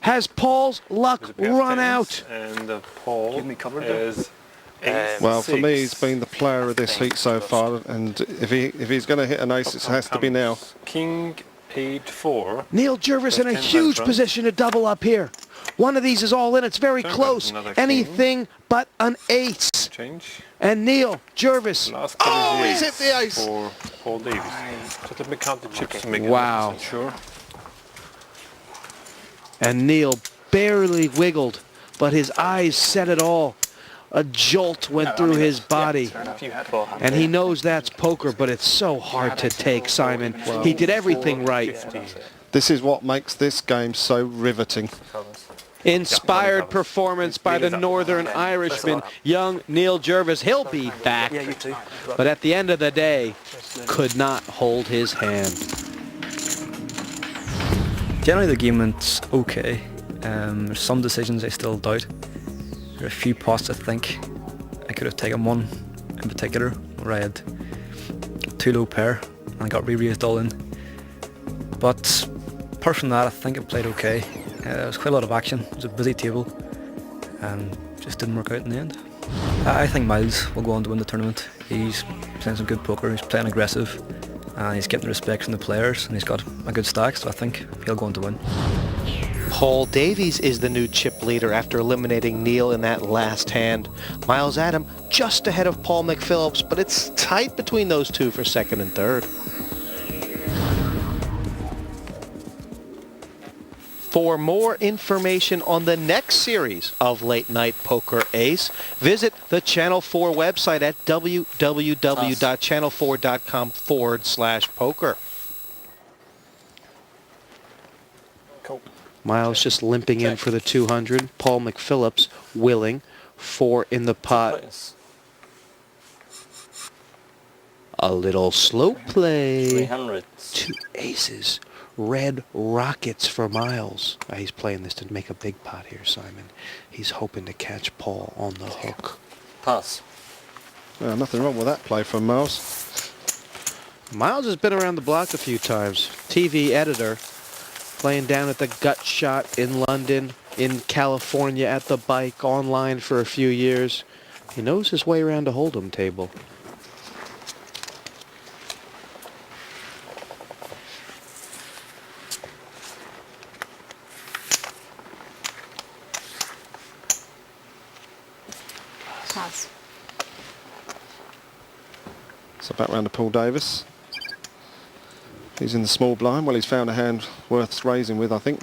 Has Paul's luck run out? And Paul is Well, for me, he's been the player of this heat so far, and if he's going to hit an ace, it has to be now. King 8-4. Neil Jervis in a huge position to double up here. One of these is all in. It's very close. Anything but an ace. Change. And Neil Jervis. Oh, he's hit the ace. For Paul Davis. So let me count the chips to make it Wow. 100% sure. And Neil barely wiggled, but his eyes said it all. A jolt went through his body. And he knows that's poker, but it's so hard to take, Simon. He did everything right. This is what makes this game so riveting. Inspired performance by the Northern Irishman, young Neil Jervis. He'll be back, but at the end of the day, could not hold his hand. Generally the game went okay. There's some decisions I still doubt. There are a few pots I think I could have taken, one in particular where I had too low pair and I got re-raised all in. But apart from that, I think I played okay. There was quite a lot of action. It was a busy table and just didn't work out in the end. I think Miles will go on to win the tournament. He's playing some good poker, he's playing aggressive and he's getting the respect from the players and he's got a good stack, so I think he'll go on to win. Paul Davies is the new chip leader after eliminating Neil in that last hand. Miles Adam just ahead of Paul McPhillips, but it's tight between those two for second and third. For more information on the next series of Late Night Poker Ace, visit the Channel 4 website at www.channel4.com/poker. Miles just limping in for the 200. Paul McPhillips willing. 4 in the pot. A little slow play. 300. 2 aces. Red rockets for Miles. He's playing this to make a big pot here, Simon. He's hoping to catch Paul on the hook. Pass. Well, nothing wrong with that play from Miles. Miles has been around the block a few times. TV editor. Playing down at the Gut Shot in London, in California at the Bike, online for a few years. He knows his way around a Hold'em table. Pass. So back round to Paul Davis. He's in the small blind. Well, he's found a hand worth raising with, I think.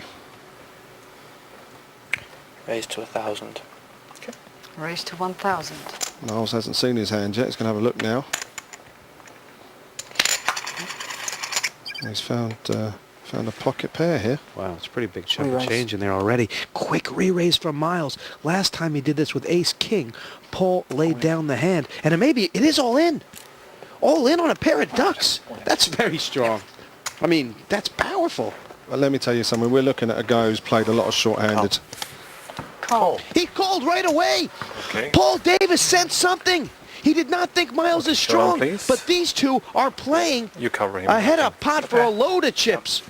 Raise to 1,000. Okay. Raise to 1,000. Miles hasn't seen his hand yet. He's going to have a look now. He's found a pocket pair here. Wow, it's a pretty big chunk of change in there already. Quick re-raise from Miles. Last time he did this with Ace-King, Paul laid down the hand. And it is all in. All in on a pair of ducks. That's very strong. I mean, that's powerful. Well, let me tell you something. We're looking at a guy who's played a lot of short-handed. Call. He called right away. Okay. Paul Davis sent something. He did not think Miles is strong, but these two are playing ahead of pot for a load of chips.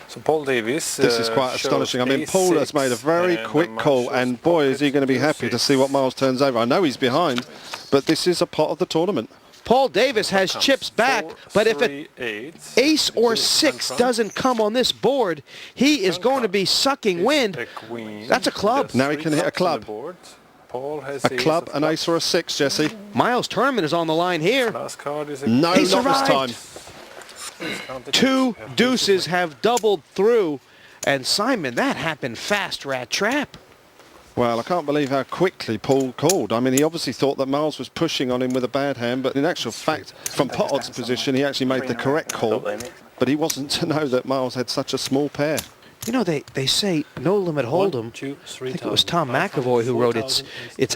So Paul Davis. This is quite astonishing. I mean, Paul has made a very quick call, and boy, is he going to be happy to see what Miles turns over. I know he's behind, but this is a pot of the tournament. Paul Davis has chips back, but if an ace or 6 doesn't come on this board, he is going to be sucking wind. That's a club. Now he can hit a club. A club, an ace or a 6, Jesse. Miles' tournament is on the line here. No, not this time. 2 deuces have doubled through. And Simon, that happened fast, Rat Trap. Well, I can't believe how quickly Paul called. I mean, he obviously thought that Miles was pushing on him with a bad hand, but in actual fact, from pot odds position, he actually made the correct call. But he wasn't to know that Miles had such a small pair. You know, they say no limit hold'em. I think it was Tom McAvoy who wrote it's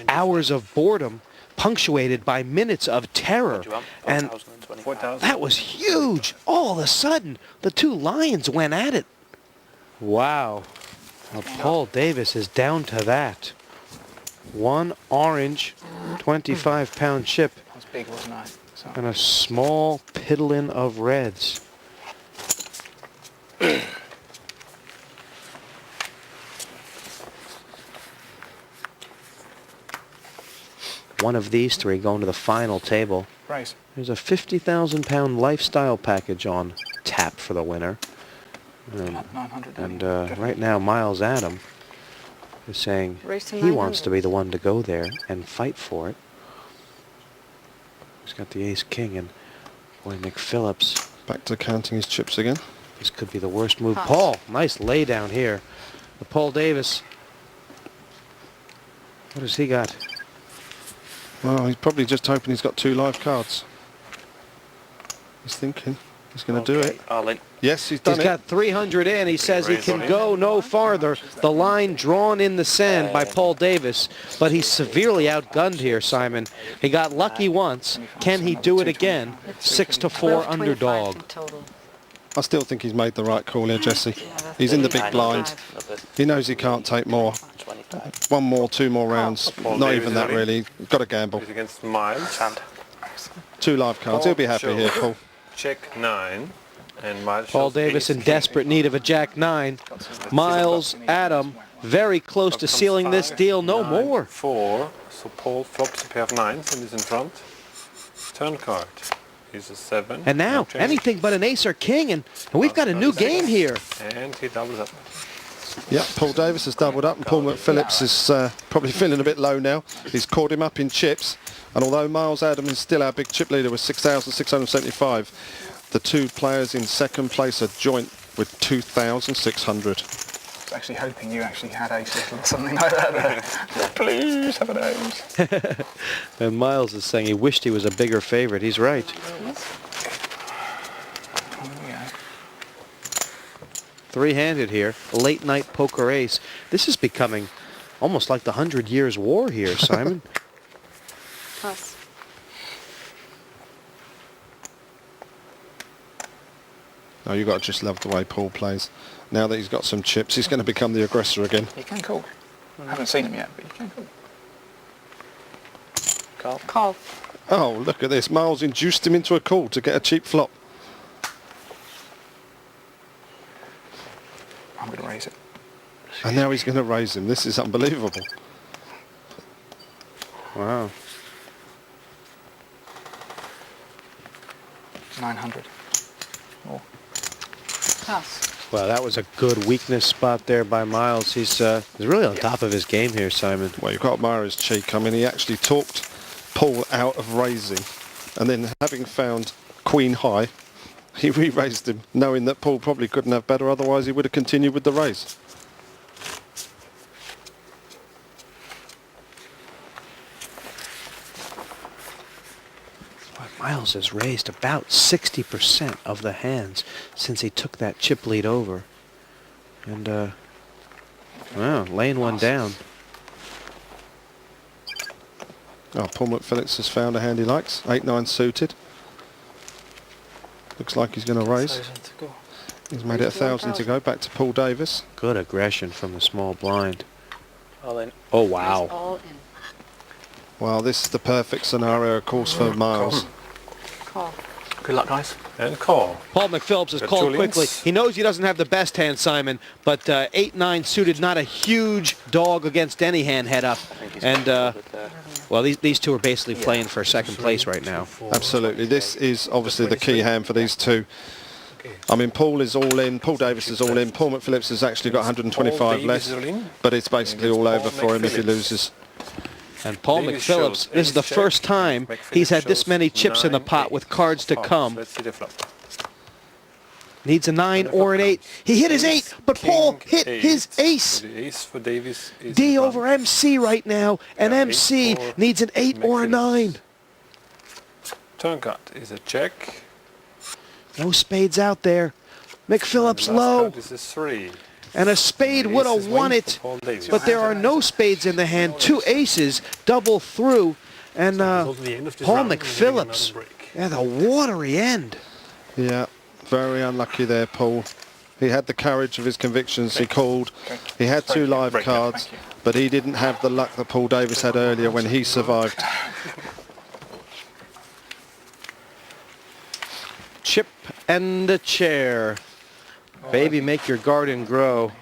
hours of boredom punctuated by minutes of terror. And that was huge. All of a sudden, the 2 lions went at it. Wow. Well, Paul Davis is down to that. 1 orange, 25-pound chip, and a small piddling of reds. one of these three going to the final table. Raise. There's a £50,000 lifestyle package on tap for the winner. 900. And right now, Miles Adam is saying Raise to he wants 900. to be the one to go there and fight for it. He's got the ace-king, and boy, McPhillips, Back to counting his chips again. this could be the worst move. Pass. Paul, nice lay down here. The Paul Davis. What has he got? Well, he's probably just hoping he's got 2 live cards. He's thinking he's going to do it. All in. Yes, he's He's done it. got 300 in. He says he can go no farther. The line drawn in the sand by Paul Davis, but he's severely outgunned here, Simon. He got lucky once. Can he do it again? 6-4 underdog. 12.25 in total. I still think he's made the right call here, Jesse. Yeah, that's He's in the big 35. blind. He knows he can't take more. 25. 1 more, 2 more rounds. Paul Not Davis even that is really. Got to gamble. He's against Miles. Hand. 2 live cards. He'll be happy here, Paul. Check 9. And Miles Paul shows Davis in ace-king. desperate need of a Jack-9. Miles Adam very close to sealing this deal. No 9, more. 4. So Paul flops a pair of 9s and is in front. Turn card. He's a 7. And now, No change. anything but an ace or king, and we've got a new game here. And he doubles up. Yep, Paul Davis has doubled up, and Paul McPhillips is probably feeling a bit low now. He's caught him up in chips, and although Miles Adam is still our big chip leader with 6,675, the 2 players in second place are joint with 2,600. I was actually hoping you actually had ace or something like that there. Please have an ace. And Miles is saying he wished he was a bigger favorite. He's right. Yeah. Three-handed here, late night poker ace. This is becoming almost like the 100 Years' War here, Simon. Pass. Oh, you've got to just love the way Paul plays. Now that he's got some chips, he's going to become the aggressor again. You can call. I haven't seen him yet, but you can call. Call. Call. Oh, look at this. Miles induced him into a call to get a cheap flop. I'm going to raise it. And now he's going to raise him. This is unbelievable. Wow. 900. More. Pass. Well, that was a good weakness spot there by Miles. He's really on top of his game here, Simon. Well, you've got to admire his cheek. I mean, he actually talked Paul out of raising. And then having found Queen High, he re-raised him, knowing that Paul probably couldn't have better. Otherwise, he would have continued with the raise. Miles has raised about 60% of the hands since he took that chip lead over. And, wow, laying one down. Oh, Paul McPhillips has found a hand he likes. 8-9 suited. Looks like he's going to raise. He's made it 1,000 to go. Back to Paul Davis. Good aggression from the small blind. All in. Oh, wow. All in. Well, this is the perfect scenario, of course, for Miles. Call. Good luck, guys. And call. Paul McPhillips has Got called 2 quickly. links. He knows he doesn't have the best hand, Simon, but 8-9 suited, not a huge dog against any hand head up. And, well, these two are basically playing for second place right now. Absolutely. This is obviously the key hand for these two. I mean, Paul is all in. Paul Davis is all in. Paul McPhillips has actually got 125 less, but it's basically all over for him if he loses. And Paul Davis McPhillips, shows this is the ace first check. time McPhillips he's had this shows many chips in the 9, pot 8. with cards to Fives. come. Let's see the flop. Needs a 9 And the or an flop 8. comes. He hit his Ace, 8, but Paul king, hit his ace. So the ace for Davis is D in over front. MC right now, and Yeah, MC 8 needs an 8 or a McPhillips. 9. Turn card is a check. No spades out there. McPhillips And the last low, card is a 3. and a spade The would ace have is won win it, for Paul Davis. but there are no spades in the hand. 2 aces, double through, and Paul McPhillips, yeah, the watery end. Yeah, very unlucky there, Paul. He had the courage of his convictions. He called. He had 2 live cards, but he didn't have the luck that Paul Davis had earlier when he survived. Chip and a chair. Baby, make your garden grow.